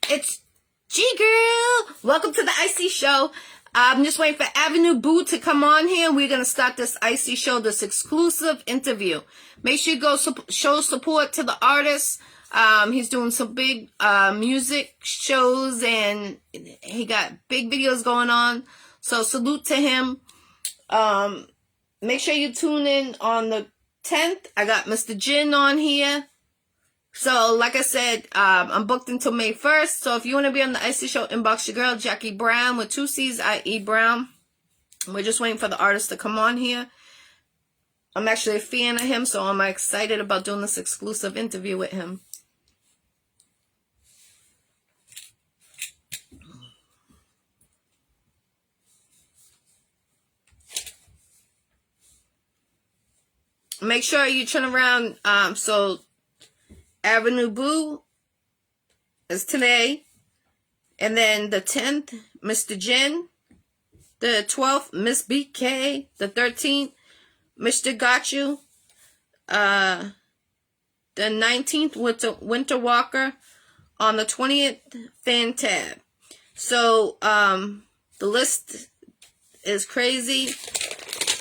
It's G-Girl. Welcome to the Iccy Show. I'm just waiting for Avenue Boo to come on here. We're going to start this Iccy Show, this exclusive interview. Make sure you go show support to the artist. He's doing some big music shows, and he got big videos going on. So salute to him. Make sure you tune in on the 10th. I got Mr. Jin on here. So, like I said, I'm booked until May 1st. So, if you want to be on the Iccy Show, inbox your girl, Jackie Brown, with 2 C's, I.E. Brown. We're just waiting for the artist to come on here. I'm actually a fan of him, so I'm excited about doing this exclusive interview with him. Make sure you turn around, so Avenue Boo is today, and then the 10th, Mr. Jin, the 12th, Miss BK, the 13th, Mr. Got You, the 19th, Winter Walker, on the 20th, Fan Tab. So, the list is crazy.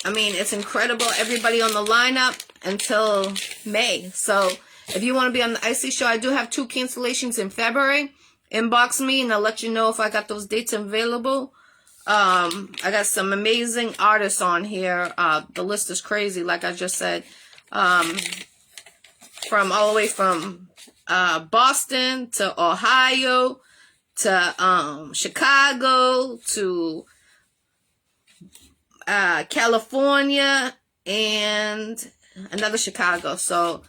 I mean, it's incredible. Everybody on the lineup until May. So, if you want to be on the Iccy Show, I do have 2 cancellations in February. Inbox me and I'll let you know if I got those dates available. I got some amazing artists on here. The list is crazy, like I just said. From all the way from Boston to Ohio to Chicago to California and another Chicago. So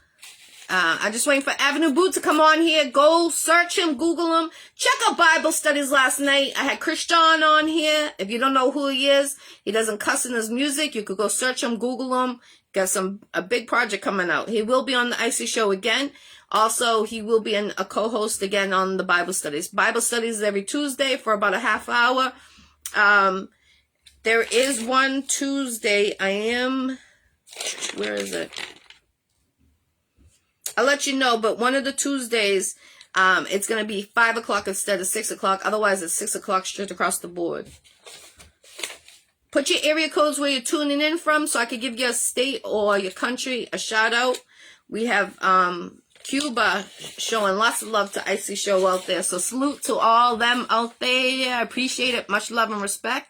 I'm just waiting for Avenue Boo to come on here. Go search him, Google him. Check out Bible studies last night. I had Christian on here. If you don't know who he is, he doesn't cuss in his music. You could go search him, Google him. Got a big project coming out. He will be on the Iccy Show again. Also, he will be a co-host again on the Bible studies. Bible studies every Tuesday for about a half hour. There is one Tuesday. Where is it? I'll let you know, but one of the Tuesdays, it's going to be 5 o'clock instead of 6 o'clock. Otherwise, it's 6 o'clock straight across the board. Put your area codes where you're tuning in from so I can give your state or your country a shout out. We have Cuba showing lots of love to Iccy Show out there. So salute to all them out there. I appreciate it. Much love and respect.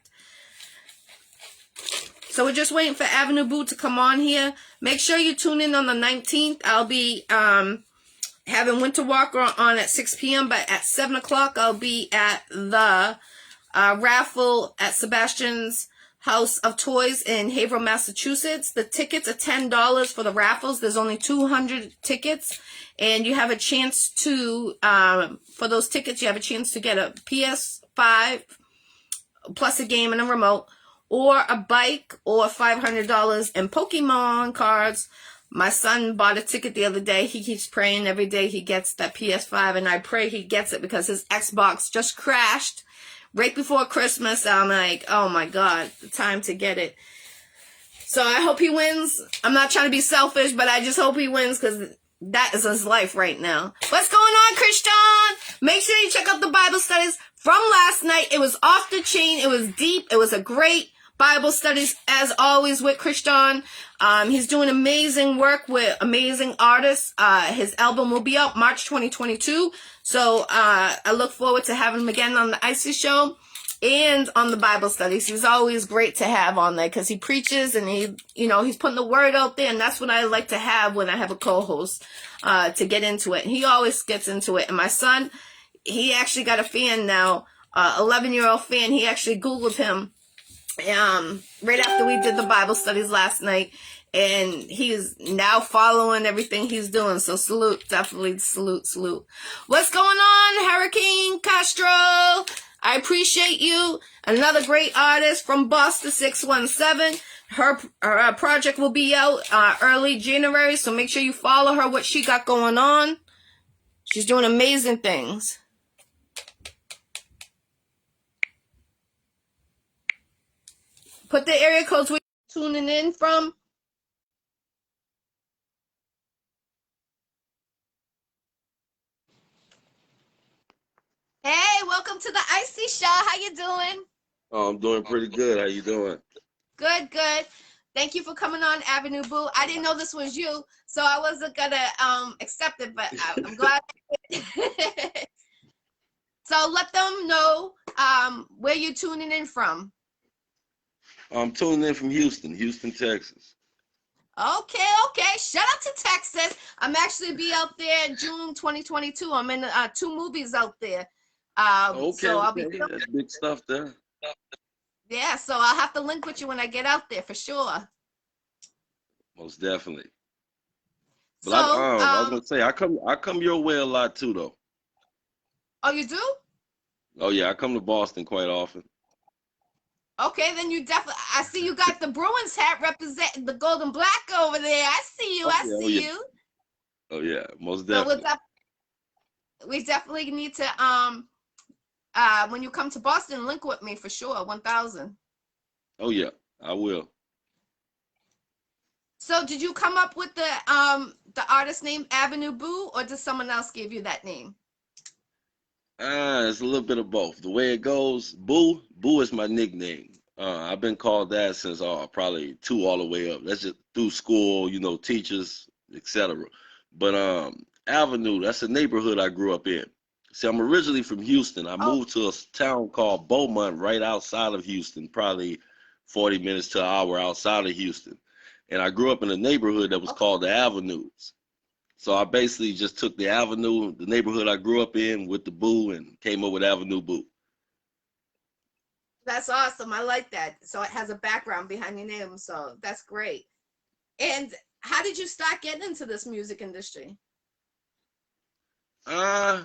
So we're just waiting for Avenue Boo to come on here. Make sure you tune in on the 19th. I'll be having Winter Walker on at 6 p.m. But at 7 o'clock, I'll be at the raffle at Sebastian's House of Toys in Haverhill, Massachusetts. The tickets are $10 for the raffles. There's only 200 tickets. And you have a chance to, for those tickets, you have a chance to get a PS5 plus a game and a remote, or a bike, or $500 in Pokemon cards. My son bought a ticket the other day. He keeps praying every day he gets that PS5, and I pray he gets it because his Xbox just crashed right before Christmas. I'm like, oh my God, the time to get it. So I hope he wins. I'm not trying to be selfish, but I just hope he wins because that is his life right now. What's going on, Christian? Make sure you check out the Bible studies from last night. It was off the chain. It was deep. It was a great Bible studies, as always, with Christian. He's doing amazing work with amazing artists. His album will be out March 2022. So I look forward to having him again on the Iccy Show and on the Bible studies. He's always great to have on there because he preaches and he's putting the word out there, and that's what I like to have when I have a co-host to get into it. And he always gets into it. And my son, he actually got a fan now, 11-year-old fan. He actually Googled him right after we did the Bible studies last night, and he's now following everything he's doing. So salute, definitely salute. What's going on, Hurricane Castro? I appreciate you. Another great artist from Boston 617. Her project will be out early January, so make sure you follow her, what she got going on. She's doing amazing things. Put the area codes where you're tuning in from. welcome to the Iccy Showw. How you doing? Oh, I'm doing pretty good. How you doing? Good, good. Thank you for coming on, Avenue Boo. I didn't know this was you, so I wasn't gonna accept it, but I'm glad. So let them know where you're tuning in from. I'm tuning in from Houston, Texas. Okay, okay. Shout out to Texas. I'm actually be out there June 2022. I'm in 2 movies out there. Okay, So I'll be okay. That's big stuff there. yeah. So I'll have to link with you when I get out there for sure. Most definitely. But So I was gonna say I come your way a lot too though. oh, you do? Oh yeah, I come to Boston quite often. Okay, then you definitely. I see you got the Bruins hat representing the gold and black over there. I see you. Oh I yeah, oh see yeah, you. oh yeah, most So definitely. we definitely need to when you come to Boston, link with me for sure. 1,000. Oh yeah, I will. So did you come up with the artist name Avenue Boo, or did someone else give you that name? It's a little bit of both. The way it goes, Boo is my nickname. I've been called that since probably 2 all the way up. That's just through school, teachers, etc. But Avenue, that's a neighborhood I grew up in. See, I'm originally from Houston. I Oh, moved to a town called Beaumont, right outside of Houston, probably 40 minutes to an hour outside of Houston. And I grew up in a neighborhood that was okay. called the Avenues. So I basically just took the avenue, the neighborhood I grew up in with the Boo and came up with Avenue Boo. That's awesome. I like that. So it has a background behind your name. So that's great. And how did you start getting into this music industry? Uh,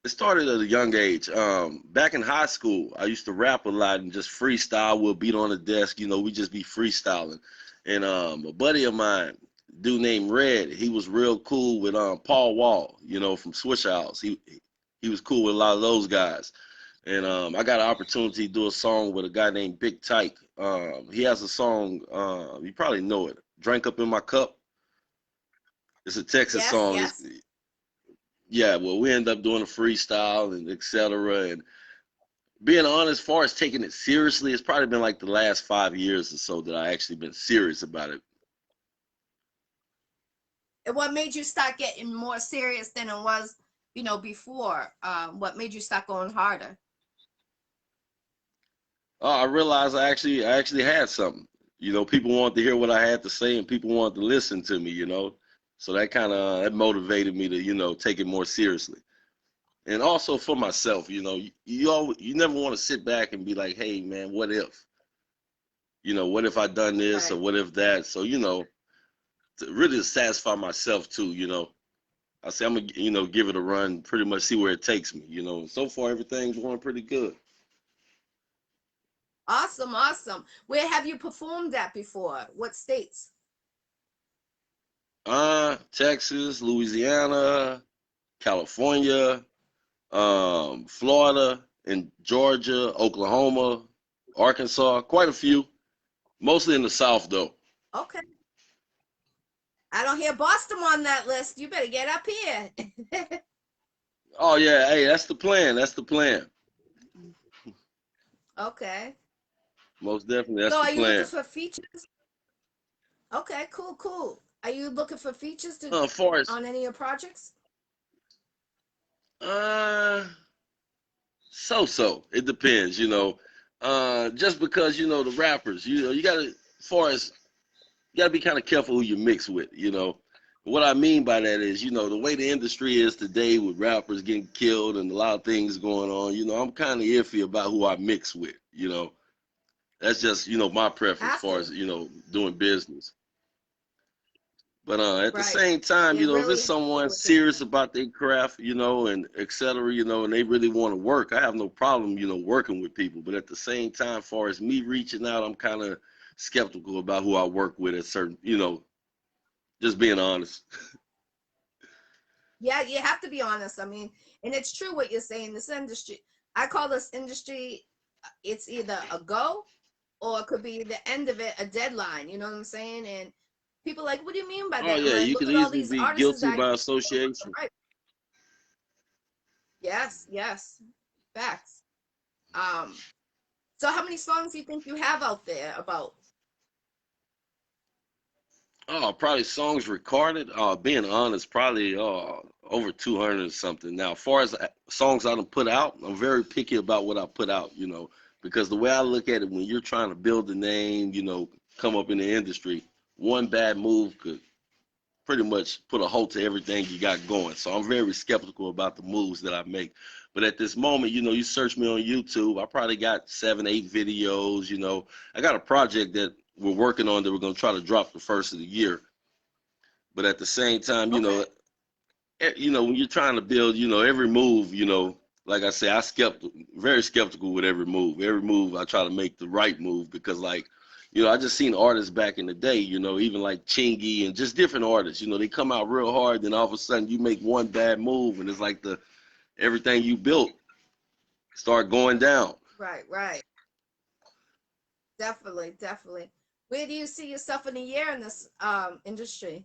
it started at a young age. Back in high school, I used to rap a lot and just freestyle. We'll beat on the desk, we just be freestyling. And a buddy of mine, dude named Red, he was real cool with Paul Wall, from Swish House. He was cool with a lot of those guys. And I got an opportunity to do a song with a guy named Big Tyke. He has a song, you probably know it, Drink Up in My Cup. It's a Texas Yes, song. yes. Yeah, well, we end up doing a freestyle and etc. And being honest, as far as taking it seriously, it's probably been like the last 5 years or so that I actually been serious about it. And what made you start getting more serious than it was, before? What made you start going harder? I realized I actually had something. People wanted to hear what I had to say, and people wanted to listen to me. So that kind of that motivated me to take it more seriously. And also for myself, you never want to sit back and be like, hey man, what if? What if I done this or Right. what if that? So to really satisfy myself too. I say I'm gonna give it a run, pretty much see where it takes me. So far everything's going pretty good. Awesome, awesome. Where have you performed at before? What states? Texas, Louisiana, California, Florida, and Georgia, Oklahoma, Arkansas, quite a few. Mostly in the South though. Okay. I don't hear Boston on that list. You better get up here. Oh yeah, hey, that's the plan. That's the plan. Okay. Most definitely, that's So the are you looking plan. for features? Okay, cool, cool. Are you looking for features Far as on any of your projects? uh, so it depends. Just because the rappers, you gotta, far as you gotta be kind of careful who you mix with. What I mean by that is, the way the industry is today with rappers getting killed and a lot of things going on. I'm kind of iffy about who I mix with. That's just my preference as Have far to. as doing business. But at the Right. same time, You if it's really have to someone with it. serious about their craft, and et cetera, and they really want to work, I have no problem, working with people. But at the same time, far as me reaching out, I'm kind of skeptical about who I work with at certain, just being honest. Yeah, you have to be honest. I mean, and it's true what you're saying. This industry, I call this industry, it's either a go or it could be the end of it, a deadline. You know what I'm saying? And people are like, what do you mean by Oh that? I'm yeah, like, you look could at all easily these be artists guilty that by association. right. Yes, yes. Facts. So how many songs do you think you have out there about? Oh, probably songs recorded. Being honest, probably over 200 or something. Now, as far as songs I done put out, I'm very picky about what I put out, because the way I look at it, when you're trying to build a name, come up in the industry, one bad move could pretty much put a halt to everything you got going. So I'm very skeptical about the moves that I make. But at this moment, you search me on YouTube, I probably got 7, 8 videos. I got a project that we're working on that we're going to try to drop the first of the year. But at the same time, Okay. when you're trying to build, every move, like I say, very skeptical with every move. Every move I try to make the right move because, like, I just seen artists back in the day, even like Chingy and just different artists, they come out real hard, then all of a sudden you make one bad move and it's like everything you built start going down. Right, right. Definitely, definitely. Where do you see yourself in a year in this industry?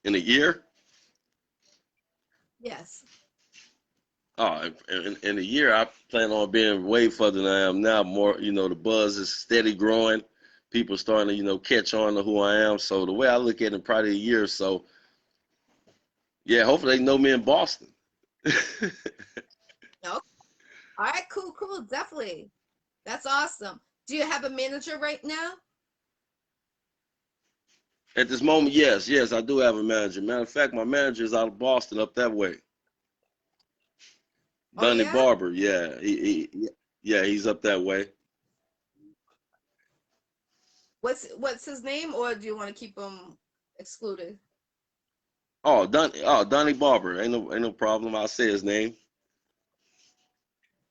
In a year, Yes. in a year, I plan on being way further than I am now. More, the buzz is steady growing. People starting to, catch on to who I am. So the way I look at it, probably a year or so, yeah, hopefully they know me in Boston. No. All right, cool, cool. Definitely. That's awesome. Do you have a manager right now? At this moment, yes, I do have a manager. Matter of fact, my manager is out of Boston, up that way. Oh Dunny yeah? Barber, yeah, yeah, he's up that way. What's his name, or do you want to keep him excluded? Donny Barber, ain't no problem. I'll say his name.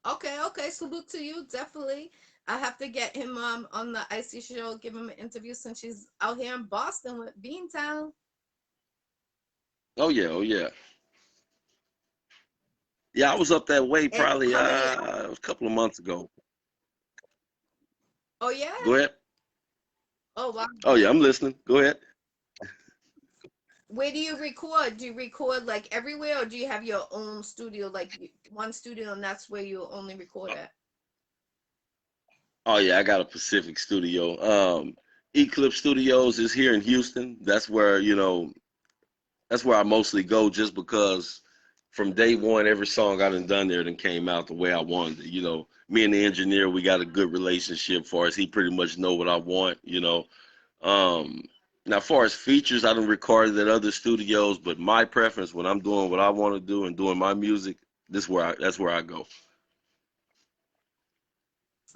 Okay, okay. Salute to you, definitely. I have to get him on the Iccy Show, give him an interview since she's out here in Boston with Beantown. Oh yeah. Yeah, I was up that way And probably how many? a couple of months ago. Oh yeah. Go ahead. Oh wow. Oh yeah, I'm listening. Go ahead. Where do you record? Do you record like everywhere, or do you have your own studio, like one studio, and that's where you only record at? Oh yeah, I got a Pacific studio. Eclipse Studios is here in Houston. That's where I mostly go just because from day one, every song I done there then came out the way I wanted it. Me and the engineer, we got a good relationship for us. He pretty much know what I want. Um, Now, as far as features, I done recorded at other studios, but my preference when I'm doing what I want to do and doing my music, that's where I go.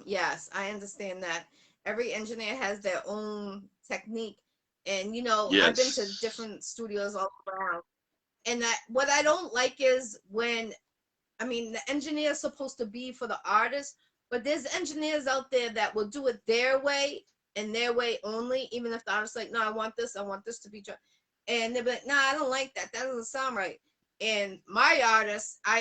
Yes, I understand that. Every engineer has their own technique, and I've been to Yes. different studios all around. And that what I don't like is when, I mean, the engineer is supposed to be for the artist, but there's engineers out there that will do it their way and their way only, even if the artist's like, no, I want this to be done. And they're like, no, I don't like that. That doesn't sound right. And my artist, I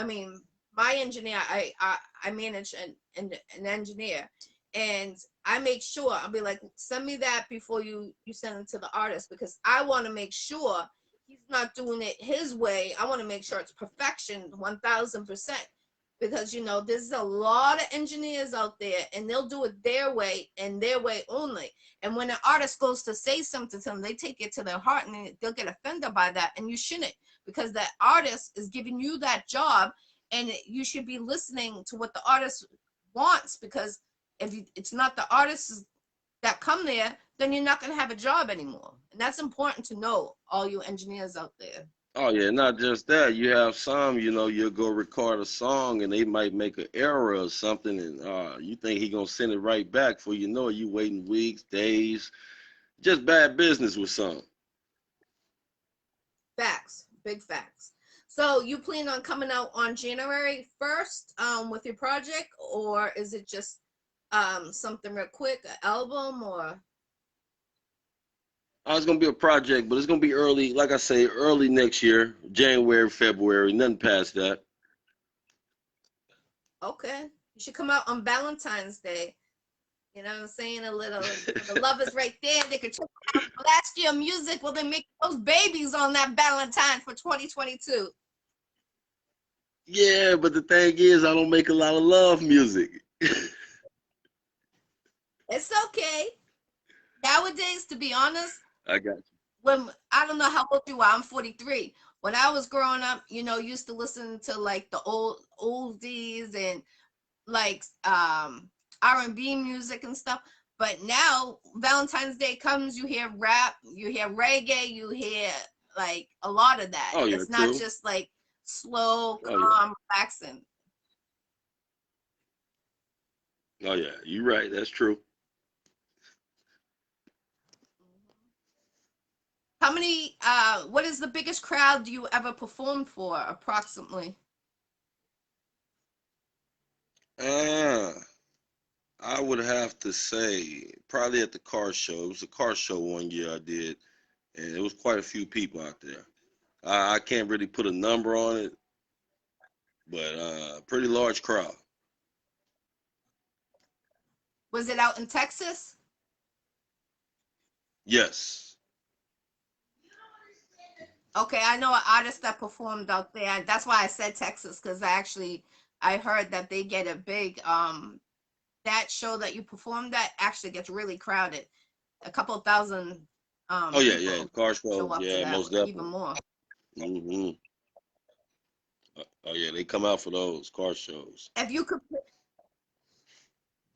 mean, my engineer, I manage an engineer, and I make sure I'll be like, send me that before you send it to the artist, because I want to make sure he's not doing it his way. I want to make sure it's perfection 1000%, because there's a lot of engineers out there and they'll do it their way and their way only. And when an artist goes to say something to them, they take it to their heart and they'll get offended by that. And you shouldn't, because that artist is giving you that job, and you should be listening to what the artist wants, because if it's not the artists that come there, then you're not going to have a job anymore. And that's important to know, all you engineers out there. Oh yeah, not just that. You have some, you'll go record a song and they might make an error or something, and you think he gonna send it right back. For you know it, you waiting weeks, days, just bad business with some. Facts, big facts. So you plan on coming out on January 1st with your project, or is it just something real quick, an album, or? It's gonna be a project, but it's gonna be early, like I say, early next year, January, February, nothing past that. Okay, you should come out on Valentine's Day. You know what I'm saying? A little, the lovers right there. They could check out last year music. Well, they make those babies on that Valentine for 2022. Yeah, but the thing is, I don't make a lot of love music. It's okay. Nowadays, to be honest, I got when I don't know how old you are, I'm 43. When I was growing up, used to listen to like the oldies and like R&B music and stuff. But now Valentine's Day comes, you hear rap, you hear reggae, you hear like a lot of that. you. Oh yeah, It's not true. just like slow, Oh yeah. calm, relaxing. Oh yeah. You're right. That's true. How many what is the biggest crowd you ever performed for approximately? Uh, I would have to say probably at the car show. It was a car show one year I did, and it was quite a few people out there. I can't really put a number on it, but pretty large crowd. Was it out in Texas? Yes. Okay, I know an artist that performed out there. That's why I said Texas, because I heard that they get a big that show that you performed at actually gets really crowded. A couple thousand Oh yeah, yeah. people Car show show. up to Yeah, that, most even definitely. more. Hmm. Oh yeah, they come out for those car shows. If you could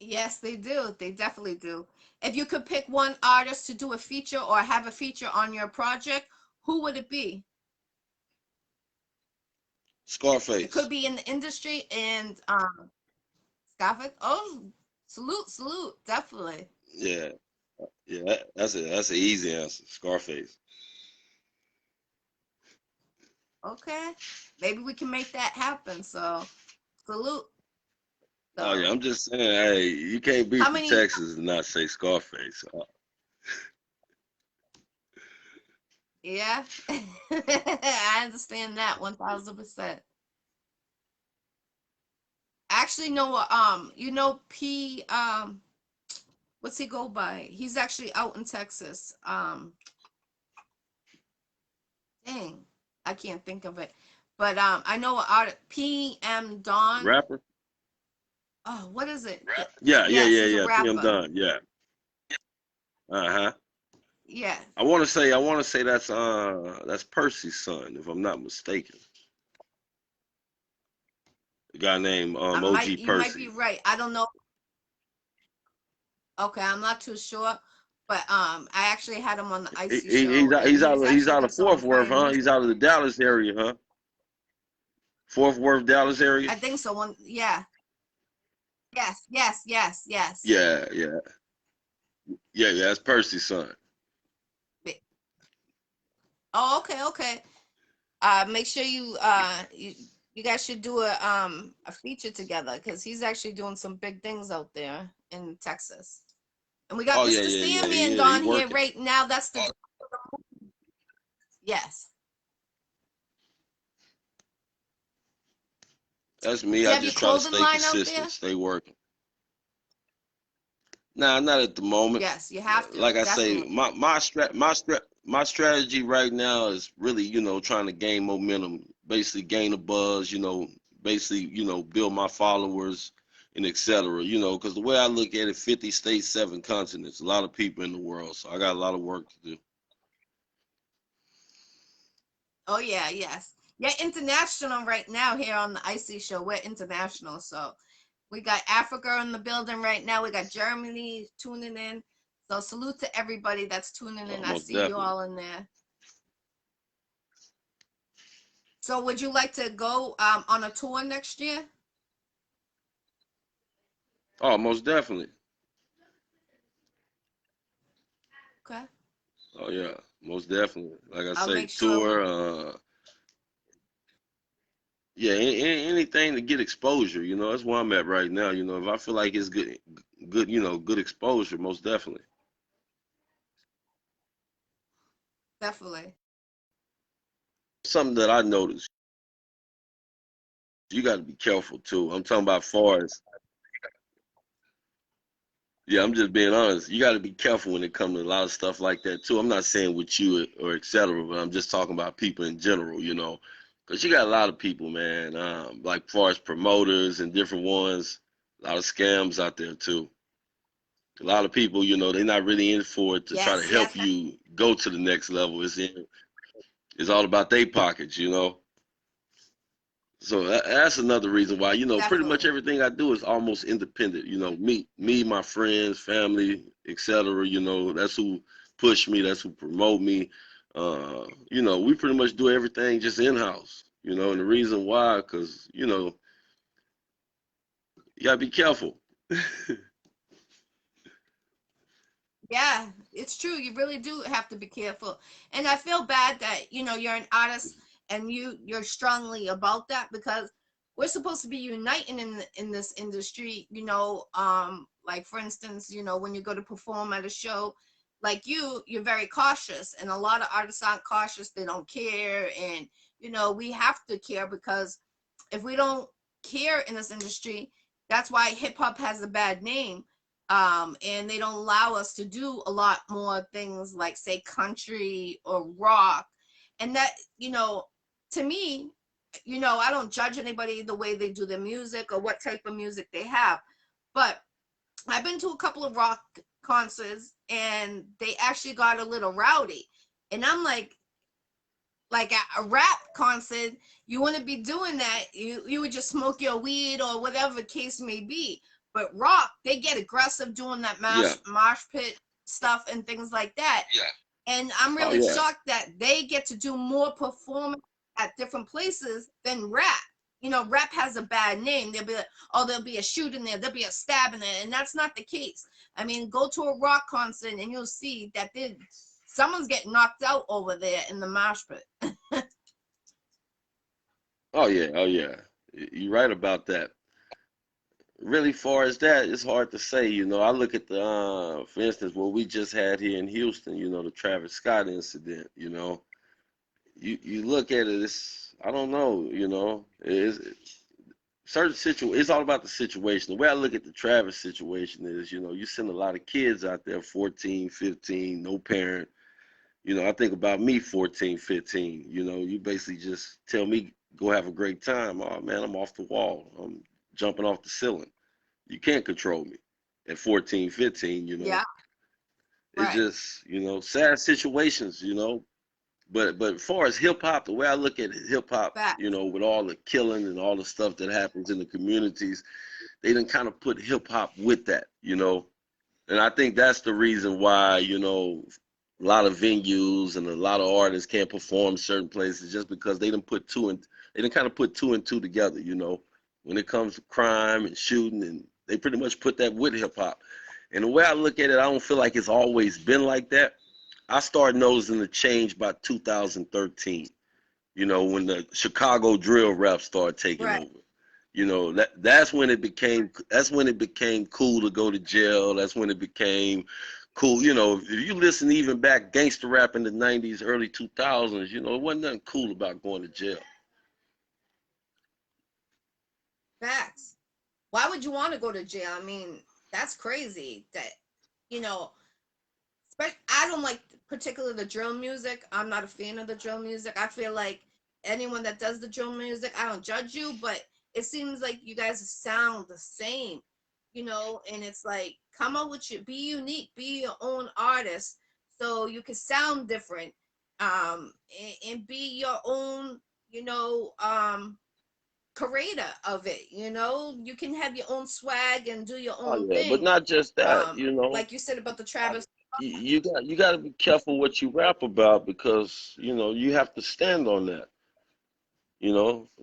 Yes, they do. They definitely do. If you could pick one artist to do a feature or have a feature on your project, who would it be? It could Scarface. be in the industry and Scarface. Oh, salute, salute, definitely. Yeah, yeah. That's an easy answer. Scarface. Okay. Maybe we can make that happen. So salute. Oh yeah, So I'm just saying. Hey, you can't be how from many Texas and not say Scarface. yeah. I understand that 1000%. Actually no P what's he go by? He's actually out in Texas. Dang, I can't think of it. But I know PM Dawn. Rapper. Oh, what is it? Yeah, yeah, Yes, yeah, he's a yeah. PM rapper. Dunn. Yeah. Uh-huh. Yeah. I want to say that's Percy's son, if I'm not mistaken. A guy named OG You might be Percy. right. I don't know. Okay, I'm not too sure. But I actually had him on the He, Iccy he, Show, he's out and he's he out was of he's actually out doing of some Fort Worth, fire huh? He's music. out of the Dallas area, huh? Fort Worth, Dallas area. I think so. Yeah. Yes, yes, yes, yes. Yeah, yeah, yeah, yeah. That's Percy's son. Oh, okay, okay. Make sure you guys should do a feature together because he's actually doing some big things out there in Texas. And we got Oh yeah, Mr. yeah, yeah. Sandman He Don here working. right now. That's the yes. That's Do me. you I have your just try to clothing stay line out there? consistent, stay working. Nah, not at the moment. Yes, you have to Like I say, definitely. my strategy right now is really, trying to gain momentum, basically gain a buzz, basically, build my followers and etc. Because the way I look at it, 50 states, 7 continents, a lot of people in the world, so I got a lot of work to do. Oh yeah, yes. Yeah, international right now here on the Iccy Show. We're international, so we got Africa in the building right now. We got Germany tuning in. So salute to everybody that's tuning in. I Most see you definitely. all in there. So would you like to go on a tour next year? Oh, most definitely. Okay. Oh yeah, most definitely. Like I I'll say, make sure. tour. Yeah, anything to get exposure. That's where I'm at right now. If I feel like it's good, good exposure, most definitely. Definitely. Something that I noticed, you got to be careful too. I'm talking about far as, yeah, I'm just being honest. You got to be careful when it comes to a lot of stuff like that too. I'm not saying with you or etc., but I'm just talking about people in general. Cause you got a lot of people, man. Like far as promoters and different ones, a lot of scams out there too. A lot of people, they're not really in for it to try to Yes, help yes, you go to the next level. It's all about their pockets. So that's another reason why, pretty much definitely. everything I do is almost independent. Me, my friends, family, etc. That's who push me. That's who promote me. We pretty much do everything just in house. And the reason why, because you gotta be careful. Yeah, it's true. You really do have to be careful. And I feel bad that, you're an artist and you're strongly about that, because we're supposed to be uniting in this industry, like for instance, when you go to perform at a show, like you're very cautious, and a lot of artists aren't cautious. They don't care, and we have to care, because if we don't care in this industry, that's why hip hop has a bad name. And they don't allow us to do a lot more things like say country or rock. And that, to me, I don't judge anybody the way they do their music or what type of music they have, but I've been to a couple of rock concerts and they actually got a little rowdy. And I'm like at a rap concert, you wouldn't be doing that. You would just smoke your weed or whatever the case may be. But rock, they get aggressive doing that Yeah. mosh pit stuff and things like that. Yeah. And I'm Oh really yeah. shocked that they get to do more performance at different places than rap. Rap has a bad name. They'll be like, oh, there'll be a shooting there, there'll be a stabbing there, and that's not the case. I mean, go to a rock concert and you'll see that someone's getting knocked out over there in the mosh pit. Oh yeah. Oh yeah. You're right about that. Really far as that, it's hard to say. I look at for instance, what we just had here in Houston, the Travis Scott incident. You look at it, I don't know. It's certain it's all about the situation. The way I look at the Travis situation is, you send a lot of kids out there, 14, 15, no parent. I think about me, 14, 15. You basically just tell me go have a great time. Oh man, I'm off the wall. I'm jumping off the ceiling. You can't control me at 14, 15. Yeah, It's right. just, sad situations. But as far as hip hop, the way I look at hip hop, Facts. with all the killing and all the stuff that happens in the communities, they done kind of put hip hop with that. And I think that's the reason why, a lot of venues and a lot of artists can't perform certain places, just because they done kind of put two and two together. When it comes to crime and shooting, and they pretty much put that with hip hop. And the way I look at it, I don't feel like it's always been like that. I started noticing the change by 2013, when the Chicago drill rap started taking Right. over. That's when it became cool to go to jail. That's when it became cool. If you listen even back gangster rap in the 90s, early 2000s, it wasn't nothing cool about going to jail. Facts. Why would you want to go to jail? I mean, that's crazy. That you know, I don't like particularly the drill music. I'm not a fan of the drill music. I feel like anyone that does the drill music, I don't judge you, but it seems like you guys sound the same, and it's like come up with be unique, be your own artist, so you can sound different, and be your own, creator of it. You can have your own swag and do your Oh own yeah, but thing. not just that. Like you said about the Travis. You got to be careful what you rap about, because you have to stand on that.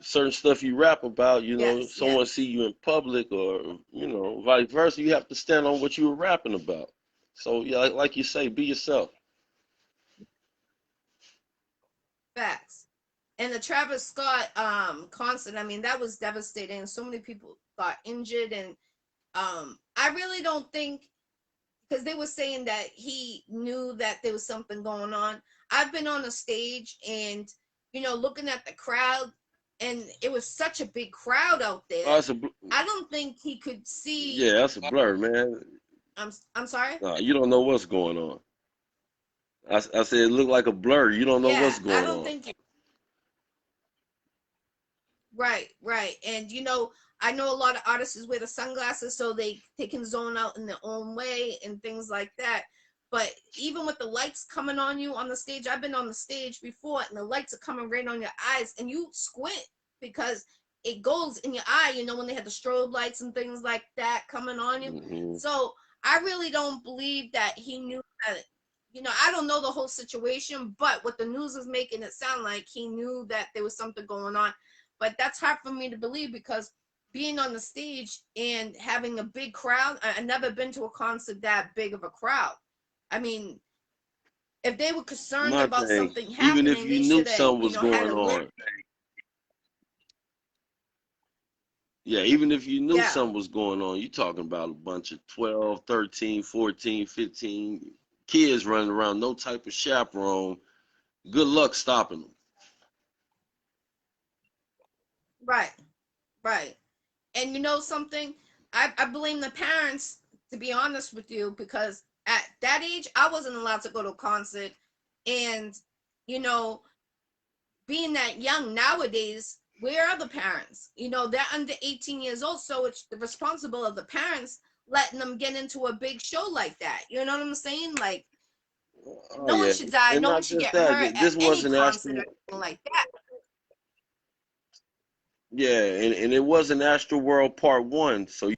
Certain stuff you rap about, Yes, someone yes. see you in public, or vice versa. You have to stand on what you were rapping about. So yeah, like you say, be yourself. Facts. And the Travis Scott concert, I mean, that was devastating. So many people got injured, and I really don't think, because they were saying that he knew that there was something going on. I've been on a stage and looking at the crowd, and it was such a big crowd out Oh, there. I don't think he could see. yeah, that's a blur, man. I'm sorry. You don't know what's going on. I said it looked like a blur. You don't know Yeah, what's I going don't on. think Right, right. And I know a lot of artists wear the sunglasses so they can zone out in their own way and things like that. But even with the lights coming on you on the stage, I've been on the stage before and the lights are coming right on your eyes and you squint because it goes in your eye, when they had the strobe lights and things like that coming on you. Hmm. So I really don't believe that he knew that. I don't know the whole situation, but what the news is making it sound like he knew that there was something going on. But that's hard for me to believe because being on the stage and having a big crowd, I've never been to a concert that big of a crowd. I mean, if they were concerned My about thing, something even if happening, you they knew should have, something was had going a list. on, yeah, even if you knew Yeah, something was going on, you talking about a bunch of 12, 13, 14, 15 kids running around, no type of chaperone. Good luck stopping them. right, right. And something, I blame the parents, to be honest with you, because at that age, I wasn't allowed to go to a concert. And, you know, being that young nowadays, where are the parents? They're under 18 years old, so it's the responsible of the parents letting them get into a big show like that. You know what I'm saying? Like, Oh no one yeah, should die, and no one not should just get that. hurt at This any wasn't concert or Astro. anything like that. Yeah, and it wasn't Astro World Part One. So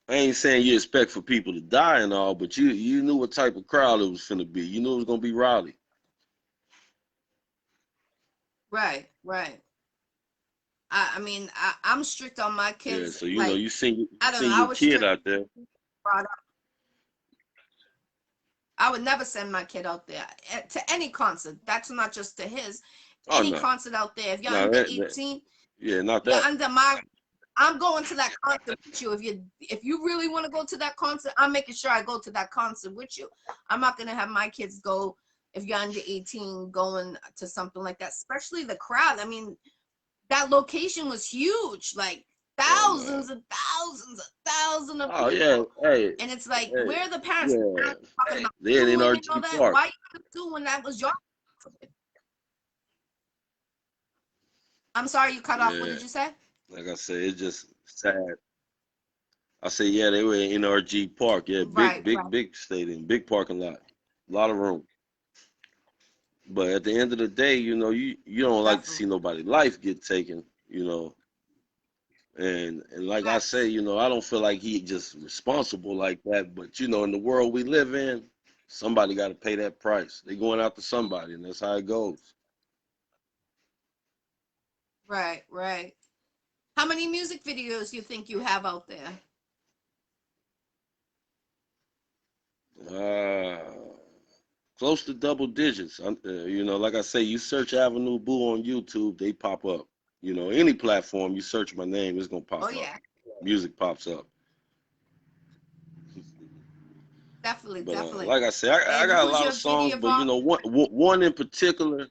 I ain't saying you expect for people to die and all, but you knew what type of crowd it was finna be. You knew it was gonna be rowdy. Right, right. I mean, I'm strict on my Yeah, kids. so Like, you seen I don't know, I your was kid strict. out there. I would never send my kid out there to any concert. That's not just to his. Oh Any no, concert out there. If you're no, under that 18, yeah, not you're that. under my. I'm going to that concert with you. If you really want to go to that concert, I'm making sure I go to that concert with you. I'm not gonna have my kids go if you're under 18 going to something like that. Especially the crowd. I mean, that location was huge. Like Oh no. thousands and thousands and thousands of Oh yeah, people. hey, And it's like, hey, where are the parents? The yeah. parents talking about Then in suing and all RG that. Park. Why you sue when that was your? I'm sorry, you cut off. What Yeah, did you say? like I said, it's just sad. I say yeah, they were in RG Park. Yeah, Right, right, big stadium, big parking lot, a lot of room. But at the end of the day, you don't like to definitely. see nobody life get taken. And like I say, Facts. I don't feel like he just responsible like that. But in the world we live in, somebody got to pay that price. They going after somebody, and that's how it goes. Right, right. How many music videos do you think you have out there? Uh, Close to double digits. Like I say, you search Avenue Boo on YouTube, they pop up. Any platform you search my name, it's gonna Oh pop up. yeah, Music pops up. definitely, But definitely. like I say, I And got a who's lot of your songs, but videographer? one in particular.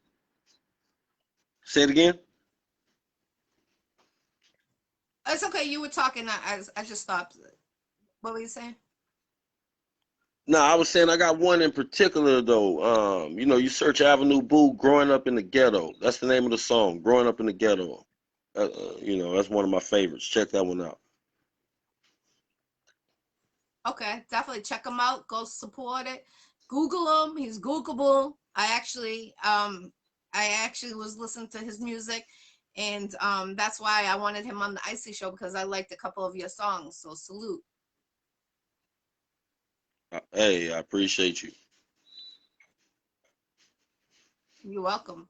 Say it again. It's okay. You were talking. I just stopped. What were you saying? No, I was saying I got one in particular though. You search Avenue Boo, "Growing Up in the Ghetto." That's the name of the song, "Growing Up in the Ghetto." That's one of my favorites. Check that one out. Okay, definitely check him out. Go support it. Google him. He's Googleable. I actually was listening to his music, and that's why I wanted him on the Iccy Show because I liked a couple of your songs. So salute. Hey, I appreciate you. You're welcome.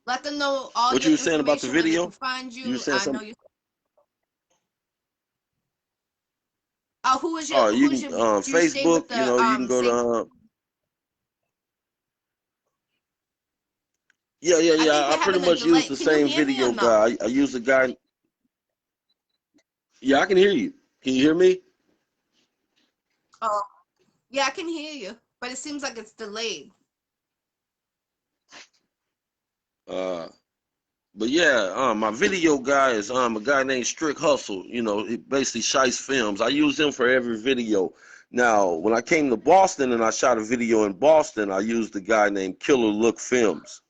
Let them know all What your you was saying about the information where they can video? find You you. was saying I know something? you. Oh, who is your? Oh, you Who's can your? Do you stay Facebook. with the You can go to same? yeah, yeah, I think yeah. I you're pretty having a much use delay. the Can you same hear me or video no? guy. I use the guy. Yeah, I can hear you. Can you hear me? Oh, yeah, I can hear you, but it seems like it's delayed. Uh, but yeah, my video guy is a guy named Strict Hustle. He basically shites films. I use him for every video. Now, when I came to Boston and I shot a video in Boston, I used a guy named Killer Look Films.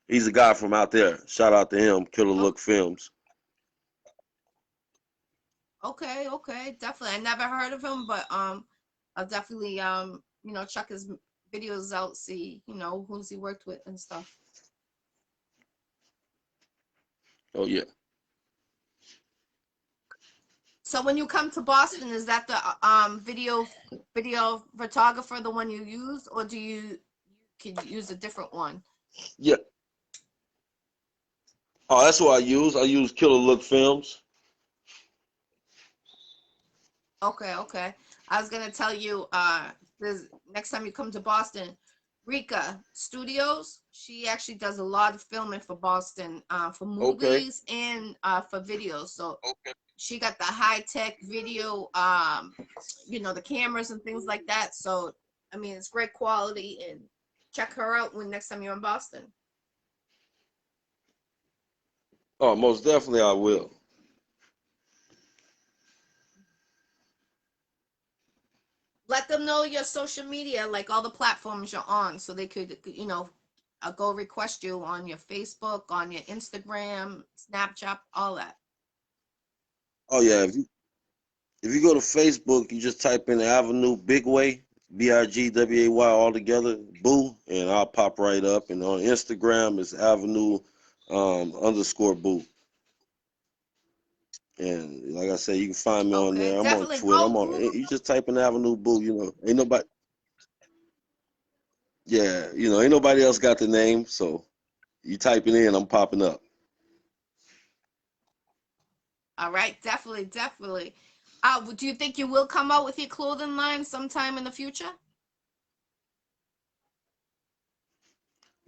He's a guy from out there. Shout out to him, Killer Look Films. Okay, okay, definitely. I never heard of him, but I'll definitely you know, check his videos out, see, you know, who's he worked with and stuff. Oh yeah. So when you come to Boston, is that the video photographer the one you use, or do you can use a different one? Yeah. Oh, that's what I use. I use Killer Look Films. Okay, okay. I was gonna tell you, this next time you come to Boston, Rika Studios, she actually does a lot of filming for Boston, for Okay. movies and for videos. So she got the high tech video, you know, the cameras and things like that. So I mean, it's great quality. And check her out when next time you're in Boston. Oh, most definitely I will. Let them know your social media, like all the platforms you're on, so they could, you know, go request you on your Facebook, on your Instagram, Snapchat, all that. Oh yeah. If you go to Facebook, you just type in Avenue Bigway, Bigway all together, boo, and I'll pop right up. And on Instagram, it's Avenue underscore boo. And like I said, you can find me on Okay, there. I'm on definitely Twitter. go I'm on. Google. You just type in Avenue boo. You know, ain't nobody. Yeah, ain't nobody else got the name. So you type it in, I'm popping up. All right, definitely, definitely. Do you think you will come out with your clothing line sometime in the future?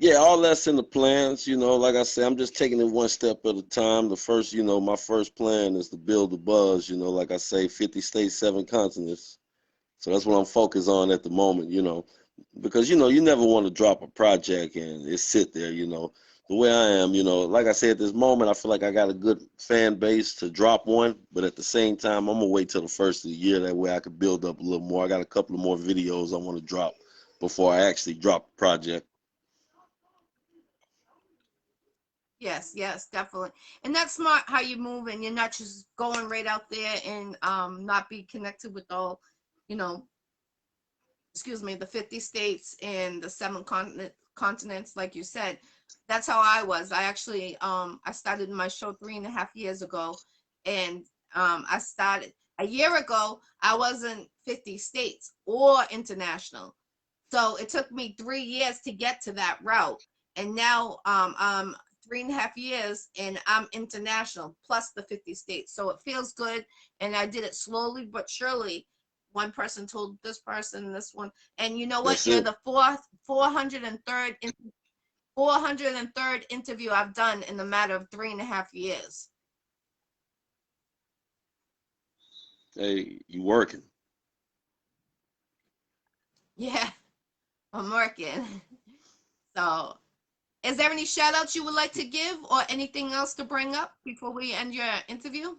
Yeah, all that's in the plans. Like I said, I'm just taking it one step at a time. The first, my first plan is to build the buzz. Like I say, 50 states, 7 continents. So that's what I'm focused on at the moment. Because you never want to drop a project and it sit there. The way I am, like I said, at this moment, I feel like I got a good fan base to drop one, but at the same time, I'm gonna wait till the first of the year. That way I could build up a little more. I got a couple of more videos I want to drop before I actually drop the project. Yes, yes, definitely. And that's smart how you move, and you're not just going right out there and not be connected with all, you know, excuse me, the 50 states and the seven continents, like you said. That's how I was. I actually I started my show 3.5 years ago, and I started a year ago. I wasn't 50 states or international, so it took me 3 years to get to that route. And now 3.5 years and I'm international plus the 50 states. So it feels good. And I did it slowly but surely. One person told this person, this one. And you know what? That's You're it. the 403rd interview I've done in the matter of 3.5 years. Hey, you working? Yeah, I'm working. So is there any shout outs you would like to give or anything else to bring up before we end your interview?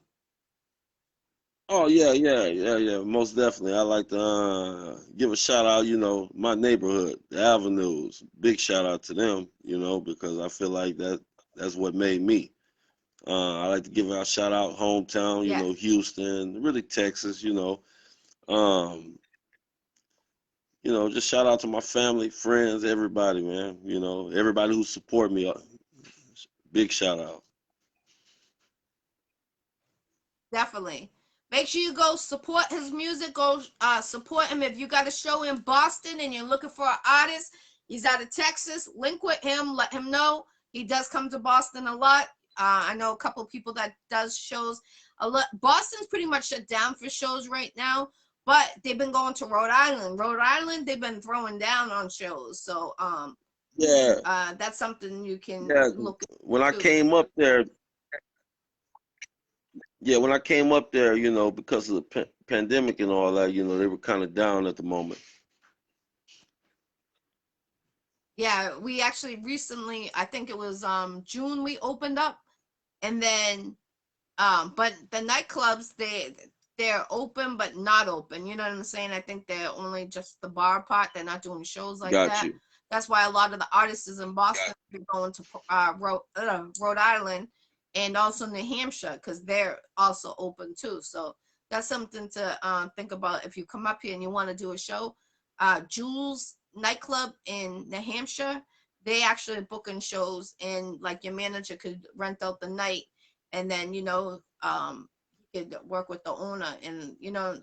Oh yeah, yeah, yeah, yeah. Most definitely. I like to give a shout out. My neighborhood, the avenues. Big shout out to them. Because I feel like that's what made me. I like to give out shout out hometown. Yes, Houston, really Texas. Um, just shout out to my family, friends, everybody, man. Everybody who support me. Big shout out. definitely. Make sure you go support his music. Go support him. If you got a show in Boston and you're looking for an artist, he's out of Texas. Link with him. Let him know. He does come to Boston a lot. I know a couple of people that does shows a lot. Boston's pretty much shut down for shows right now, but they've been going to Rhode Island. Rhode Island, they've been throwing down on shows. So Yeah, that's something you can yeah. look When I into. came up there, yeah, when I came up there, because of the pandemic and all that, they were kind of down at the moment. Yeah, we actually recently, I think it was June, we opened up. And then but the nightclubs, they're open but not open. You know what I'm saying? I think they're only just the bar part. They're not doing shows like Got that. you. That's why a lot of the artists in Boston are going to Rhode Island and also New Hampshire because they're also open too. So that's something to think about if you come up here and you want to do a show. Jules nightclub in New Hampshire, they actually booking shows, and like your manager could rent out the night, and then you could work with the owner, and you know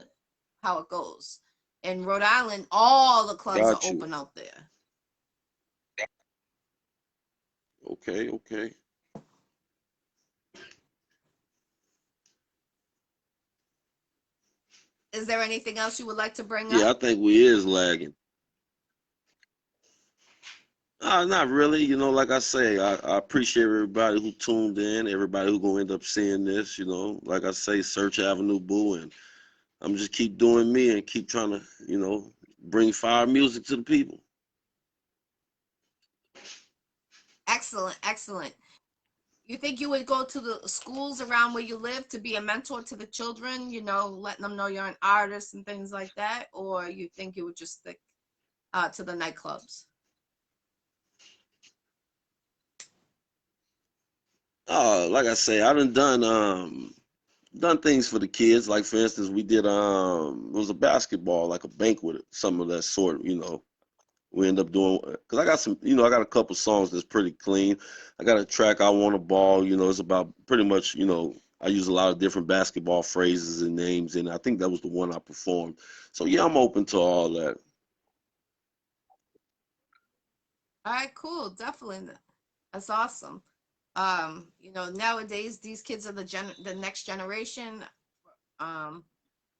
how it goes. In Rhode Island, all the clubs are Got you. open out there. Okay, okay. Is there anything else you would like to bring Yeah, I up? think we is lagging. Not really. Like I say, I appreciate everybody who tuned in, everybody who gonna end up seeing this. Like I say, search Avenue Boo, and I'm just keep doing me and keep trying to, bring fire music to the people. Excellent, excellent. You think you would go to the schools around where you live to be a mentor to the children, letting them know you're an artist and things like that? Or you think you would just stick to the nightclubs? Like I say, I done things for the kids. Like for instance, we did it was a basketball, like a banquet, some of that sort. We end up doing because I got I got a couple songs that's pretty clean. I got a track I want a ball. It's about pretty much I use a lot of different basketball phrases and names, and I think that was the one I performed. So yeah, I'm open to all that. All right, cool. Definitely. That's awesome. Nowadays these kids are the next generation. Um,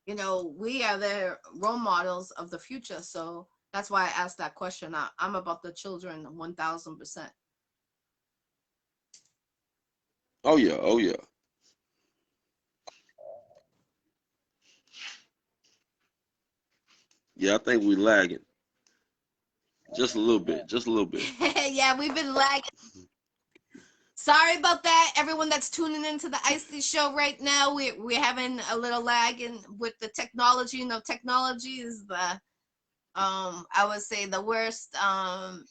we are the role models of the future. So that's why I asked that question. I'm about the children 1000%. Oh yeah, oh yeah, yeah. I think we lagging just a little bit, just a little bit. Yeah, we've been lagging. Sorry about that, everyone that's tuning into the Iccy Show right now. We're having a little lag in with the technology. Technology is the I would say the worst and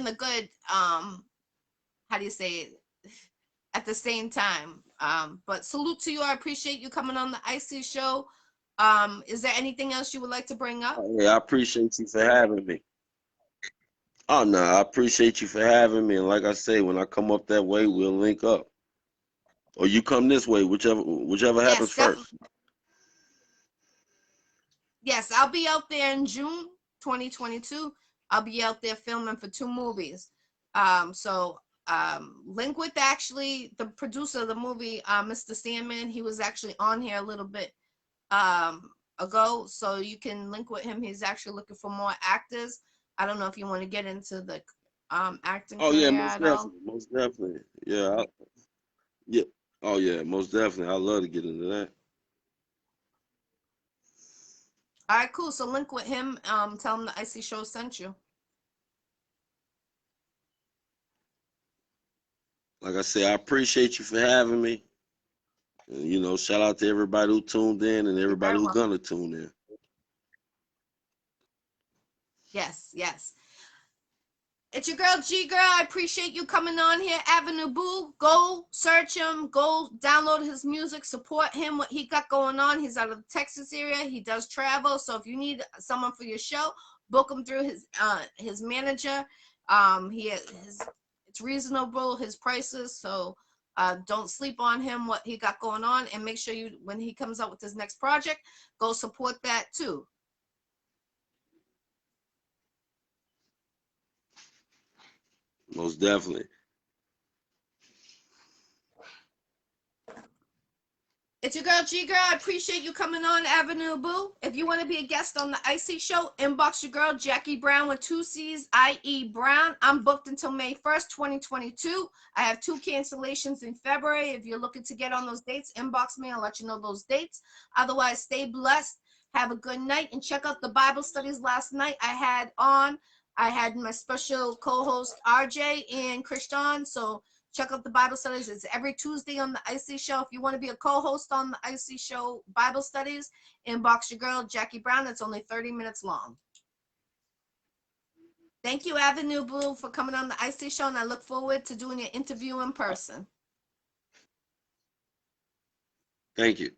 the good. How do you say it? At the same time. But salute to you. I appreciate you coming on the Iccy Show. Is there anything else you would like to bring up? Oh, yeah, I appreciate you for having me. Oh no, I appreciate you for having me. And like I say, when I come up that way, we'll link up. Or you come this way, whichever happens Yes, definitely. first. Yes, I'll be out there in June 2022. I'll be out there filming for 2 movies. Link with actually the producer of the movie, Mr. Sandman. He was actually on here a little bit ago, so you can link with him. He's actually looking for more actors. I don't know if you want to get into the acting Oh yeah, career most at all. definitely, most definitely. Yeah, yeah. Oh yeah, most definitely. I love to get into that. All right, cool. So link with him. Tell him the Icy Show sent you. Like I say, I appreciate you for having me. And, shout out to everybody who tuned in and You're everybody very who welcome. gonna tune in. Yes, yes. It's your girl G Girl. I appreciate you coming on here, Avenue Boo. Go search him. Go download his music. Support him. What he got going on. He's out of the Texas area. He does travel. So if you need someone for your show, book him through his manager. It's reasonable, his prices. So don't sleep on him. What he got going on, and make sure you when he comes out with his next project, go support that too. Most definitely. It's your girl G Girl. I appreciate you coming on Avenue Boo. If you want to be a guest on the Icy Show, inbox your girl Jackie Brown with 2 C's, IE Brown. I'm booked until May 1st, 2022. I have 2 cancellations in February. If you're looking to get on those dates, inbox me. I'll let you know those dates. Otherwise, stay blessed. Have a good night, and check out the Bible studies last night. I had my special co-host RJ and Christian. So Check out the Bible studies. It's every Tuesday on the Iccy Show. If you want to be a co-host on the Iccy Show Bible studies, inbox your girl, Jackie Brown. It's only 30 minutes long. Thank you, Avenue Blue, for coming on the Iccy Show, and I look forward to doing your interview in person. Thank you.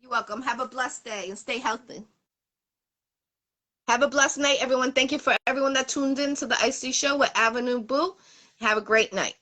You're welcome. Have a blessed day and stay healthy. Have a blessed night, everyone. Thank you for everyone that tuned in to the Iccy Show with Avenue Blue. Have a great night.